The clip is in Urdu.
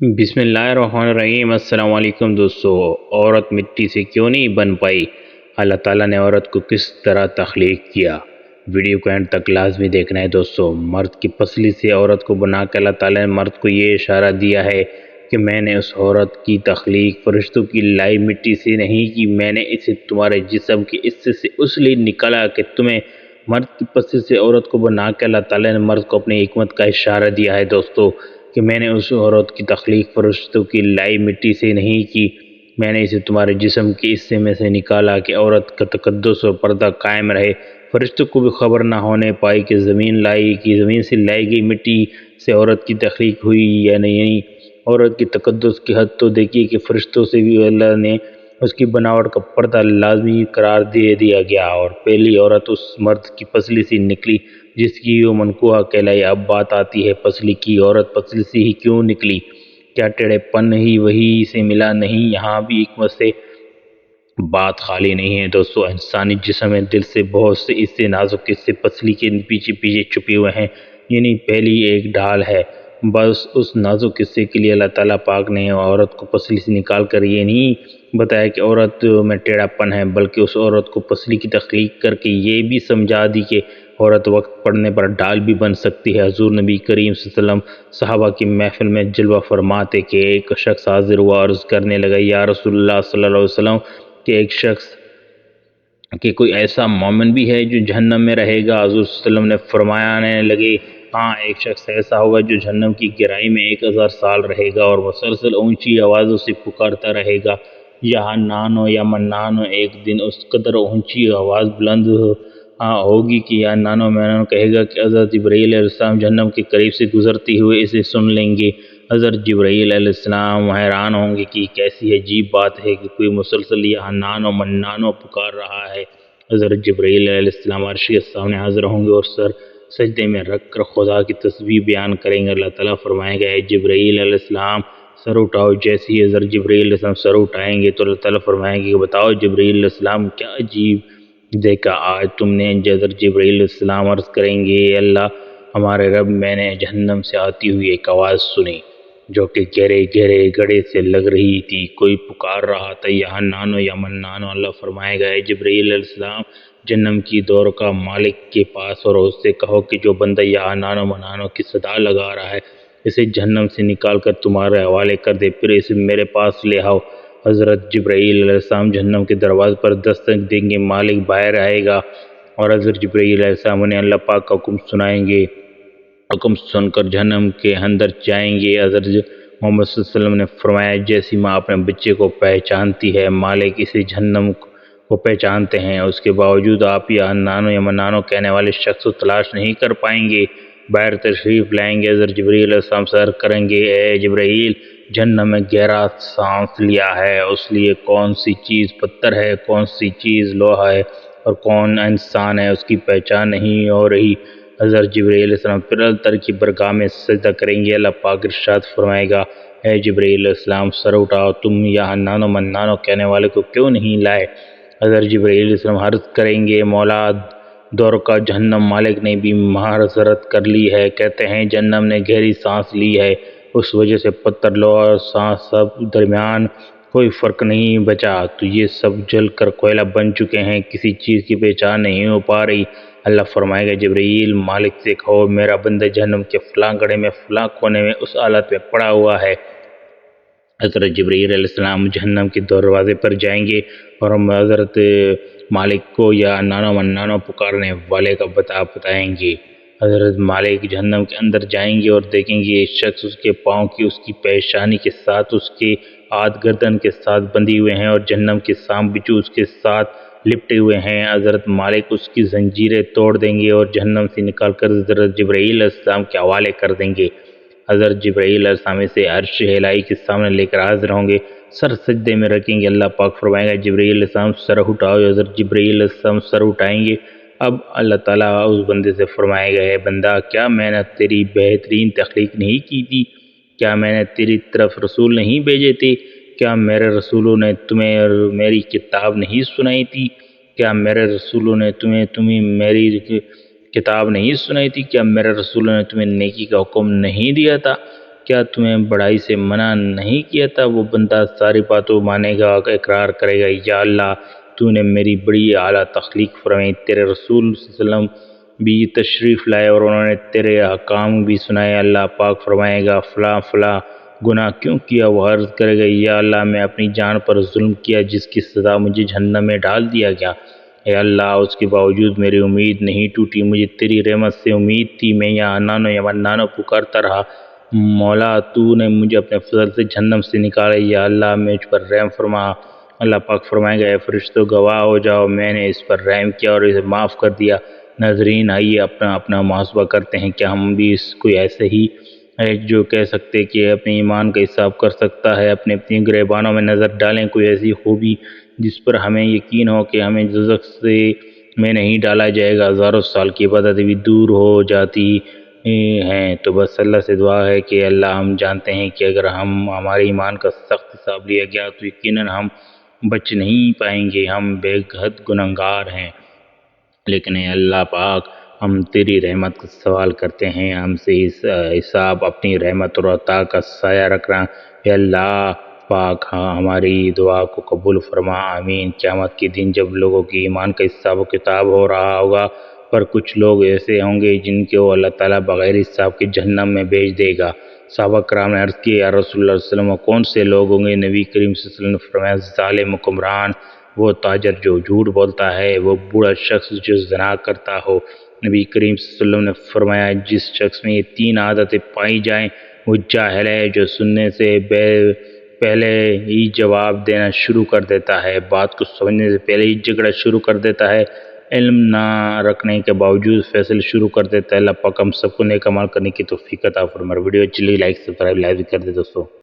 بسم اللہ الرحمن الرحیم۔ السلام علیکم دوستو۔ عورت مٹی سے کیوں نہیں بن پائی؟ اللہ تعالیٰ نے عورت کو کس طرح تخلیق کیا؟ ویڈیو کو اینڈ تک لازمی دیکھنا ہے دوستو۔ مرد کی پسلی سے عورت کو بنا کے اللہ تعالیٰ نے مرد کو یہ اشارہ دیا ہے کہ میں نے اس عورت کی تخلیق فرشتوں کی لائی مٹی سے نہیں کی، میں نے اسے تمہارے جسم کے حصے سے اس لیے نکالا کہ تمہیں مرد کی پسلی سے عورت کو بنا کے اللہ تعالیٰ نے مرد کو اپنی حکمت کا اشارہ دیا ہے دوستو کہ میں نے اس عورت کی تخلیق فرشتوں کی لائی مٹی سے نہیں کی، میں نے اسے تمہارے جسم کے حصے میں سے نکالا کہ عورت کا تقدس اور پردہ قائم رہے۔ فرشتوں کو بھی خبر نہ ہونے پائی کہ زمین سے لائی گئی مٹی سے عورت کی تخلیق ہوئی یا نہیں۔ عورت کی تقدس کی حد تو دیکھیے کہ فرشتوں سے بھی اللہ نے اس کی بناوٹ کا پردہ لازمی قرار دے دیا گیا، اور پہلی عورت اس مرد کی پسلی سے نکلی جس کی وہ منقوہ کہلائی۔ اب بات آتی ہے پسلی کی، عورت پسلی سے ہی کیوں نکلی؟ کیا ٹیڑھے پن ہی وہی سے ملا نہیں؟ یہاں بھی حکمت سے بات خالی نہیں ہے دوستو۔ انسانی جسم میں دل سے بہت سے حصے، نازک حصے پسلی کے پیچھے چھپے ہوئے ہیں، یعنی پہلی ایک ڈھال ہے۔ بس اس نازک حصے کے لیے اللہ تعالیٰ پاک نے عورت کو پسلی سے نکال کر یہ نہیں بتایا کہ عورت میں ٹیڑھا پن ہے، بلکہ اس عورت کو پسلی کی تخلیق کر کے یہ بھی سمجھا دی کہ عورت وقت پڑنے پر ڈھال بھی بن سکتی ہے۔ حضور نبی کریم صلی اللہ علیہ وسلم صحابہ کی محفل میں جلوہ فرماتے کہ ایک شخص حاضر ہوا، عرض کرنے لگا، یا رسول اللہ صلی اللہ علیہ وسلم کہ ایک شخص کہ کوئی ایسا مومن بھی ہے جو جہنم میں رہے گا؟ حضور صلی اللہ علیہ وسلم نے فرمانے لگے، ہاں، ایک شخص ایسا ہوگا جو جہنم کی گہرائی میں 1000 سال رہے گا اور مسلسل اونچی آوازوں سے پکارتا رہے گا، یا حنانو یا منانو۔ ایک دن اس قدر اونچی آواز بلند ہوگی کہ یا نانو منانو کہے گا کہ حضرت جبرائیل علیہ السلام جہنم کے قریب سے گزرتے ہوئے اسے سن لیں گے۔ حضرت جبرائیل علیہ السلام حیران ہوں گے کہ کیسی عجیب بات ہے کہ کوئی مسلسل یا حنانو منانو پکار رہا ہے۔ حضرت جبرائیل علیہ السلام عرش کے سامنے حاضر ہوں گے اور سر سجدے میں رکھ کر خدا کی تسبیح بیان کریں گے۔ اللہ تعالیٰ فرمائے گا، اے جبرائیل علیہ السلام سر اٹھاؤ۔ جیسے ہی حضرت جبرائیل علیہ السلام سر اٹھائیں گے تو اللہ تعالیٰ فرمائیں گے کہ بتاؤ جبرائیل علیہ السلام کیا عجیب دیکھا آج تم نے؟ حضرت جبرائیل علیہ السلام عرض کریں گے، اے اللہ ہمارے رب، میں نے جہنم سے آتی ہوئی ایک آواز سنی جو کہ گہرے گڑھے سے لگ رہی تھی، کوئی پکار رہا تھا، یا حنانو یا منانو۔ اللہ فرمائے گا، اے جبرائیل علیہ السلام جہنم کی دور کا مالک کے پاس اور اس سے کہو کہ جو بندہ یا حنانو منانو کی صدا لگا رہا ہے اسے جہنم سے نکال کر تمہارے حوالے کر دے، پھر اسے میرے پاس لے آؤ۔ حضرت جبرائیل علیہ السلام جہنم کے دروازے پر دستک دیں گے، مالک باہر آئے گا اور حضرت جبرائیل علیہ السلام انہیں اللہ پاک کا حکم سنائیں گے۔ حکم سن کر جہنم کے اندر جائیں گے۔ حضرت محمد صلی اللہ علیہ وسلم نے فرمایا، جیسی ماں اپنے بچے کو پہچانتی ہے، مالک اسے جہنم کو پہچانتے ہیں، اس کے باوجود آپ یا حنانو یا منانو کہنے والے شخص کو تلاش نہیں کر پائیں گے۔ باہر تشریف لائیں گے، حضرت جبرائیل علیہ السلام سے عرض کریں گے، اے جبرائیل، جہنم میں گہرا سانس لیا ہے، اس لیے کون سی چیز پتھر ہے، کون سی چیز لوہا ہے اور کون انسان ہے، اس کی پہچان نہیں ہو رہی۔ حضرت جبرائیل علیہ السلام پھر اللہ کی برگاہ میں سجدہ کریں گے۔ اللہ پاک ارشاد فرمائے گا، اے جبرائیل علیہ السلام سر اٹھاؤ، تم یا حنانو منانو کہنے والے کو کیوں نہیں لائے؟ حضرت جبرائیل علیہ السلام عرض کریں گے، مولا دور کا جہنم مالک نے بھی معذرت کر لی ہے، کہتے ہیں جہنم نے گہری سانس لی ہے، اس وجہ سے پتھر لوہا اور سانس سب درمیان کوئی فرق نہیں بچا، تو یہ سب جل کر کوئلہ بن چکے ہیں، کسی چیز کی پہچان نہیں ہو پا رہی۔ اللہ فرمائے گا، جبرائیل مالک سے کہو میرا بندہ جہنم کے فلاں گڑھے میں فلاں کونے میں اس حالت میں پڑا ہوا ہے۔ حضرت جبرائیل علیہ السلام جہنم کے دروازے پر جائیں گے اور ہم حضرت مالک کو یا حنانو منانو پکارنے والے کا بتائیں گے۔ حضرت مالک جہنم کے اندر جائیں گے اور دیکھیں گے ایک شخص اس کے پاؤں کی اس کی پیشانی کے ساتھ اس کے ہاتھ گردن کے ساتھ بندھی ہوئے ہیں اور جہنم کے سام بچھو اس کے ساتھ لپٹے ہوئے ہیں۔ حضرت مالک اس کی زنجیریں توڑ دیں گے اور جہنم سے نکال کر حضرت جبرائیل علیہ السلام کے حوالے کر دیں گے۔ حضرت جبرائیل علیہ السلام سے عرش الہی کے سامنے لے کر حاضر ہوں گے، سر سجدے میں رکھیں گے۔ اللہ پاک فرمائے گا، جبرائیل علیہ السلام سر اٹھاؤ۔ حضرت جبرائیل علیہ السلام سر اٹھائیں گے۔ اب اللہ تعالیٰ اس بندے سے فرمائے گا، اے بندہ، کیا میں نے تیری بہترین تخلیق نہیں کی تھی؟ کیا میں نے تیری طرف رسول نہیں بھیجے تھے؟ کیا میرے رسولوں نے تمہیں میری کتاب نہیں سنائی تھی؟ کیا میرے رسولوں نے تمہیں میری کتاب نہیں سنائی تھی؟ کیا میرے رسولوں نے تمہیں نیکی کا حکم نہیں دیا تھا؟ کیا تمہیں بڑائی سے منع نہیں کیا تھا؟ وہ بندہ ساری باتوں مانے گا، اقرار کرے گا، یا اللہ تو نے میری بڑی اعلیٰ تخلیق فرمائی، تیرے رسول صلی اللہ علیہ وسلم بھی تشریف لائے اور انہوں نے تیرے احکام بھی سنائے۔ اللہ پاک فرمائے گا فلاں فلاں گناہ کیوں کیا؟ وہ عرض کرے گا یا اللہ میں اپنی جان پر ظلم کیا جس کی سزا مجھے جہنم میں ڈال دیا گیا، اے اللہ اس کے باوجود میری امید نہیں ٹوٹی، مجھے تیری رحمت سے امید تھی، میں یہاں نانو یا نانو پکارتا رہا، مولا تو نے مجھے اپنے فضل سے جہنم سے نکالا، یا اللہ مجھ پر رحم فرما۔ اللہ پاک فرمائے گا اے فرشتوں گواہ ہو جاؤ میں نے اس پر رحم کیا اور اسے معاف کر دیا۔ ناظرین آئیے اپنا اپنا محاسبہ کرتے ہیں، کیا ہم بھی اس کوئی ایسے ہی ہے جو کہہ سکتے کہ اپنے ایمان کا حساب کر سکتا ہے؟ اپنے گریبانوں میں نظر ڈالیں، کوئی ایسی خوبی جس پر ہمیں یقین ہو کہ ہمیں دوزخ سے میں نہیں ڈالا جائے گا، ہزاروں سال کی عبادت بھی دور ہو جاتی ہیں۔ تو بس اللہ سے دعا ہے کہ اللہ ہم جانتے ہیں کہ اگر ہمارے ایمان کا سخت حساب لیا گیا تو یقیناً ہم بچ نہیں پائیں گے، ہم بے حد گنہگار ہیں، لیکن اے اللہ پاک ہم تیری رحمت کا سوال کرتے ہیں، ہم سے اس حساب اپنی رحمت اور عطا کا سایہ رکھنا، اے اللہ پاک ہماری دعا کو قبول فرما، آمین۔ قیامت کے دن جب لوگوں کی ایمان کا حساب و کتاب ہو رہا ہوگا، پر کچھ لوگ ایسے ہوں گے جن کو اللہ تعالیٰ بغیر حساب کے جہنم میں بھیج دے گا۔ صحابہ کرام نے عرض کی یا رسول اللہ صلی اللہ علیہ وسلم کون سے لوگ ہوں گے؟ نبی کریم صلی اللہ علیہ وسلم نے فرمایا ظالم حکمران، وہ تاجر جو جھوٹ بولتا ہے، وہ بوڑھا شخص جو زنا کرتا ہو۔ نبی کریم صلی اللہ علیہ وسلم نے فرمایا جس شخص میں یہ تین عادتیں پائی جائیں وہ جاہل ہے، جو سننے سے پہلے ہی جواب دینا شروع کر دیتا ہے، بات کو سمجھنے سے پہلے ہی جھگڑا شروع کر دیتا ہے، علم نہ رکھنے کے باوجود فیصلے شروع کر دیتا ہے۔ اللہ پاک ہم سب کو نیک عمل کرنے کی توفیق عطا فرمائے۔ ویڈیو اچھی لگی لائک سبسکرائب لائک بھی کر دے دوستو۔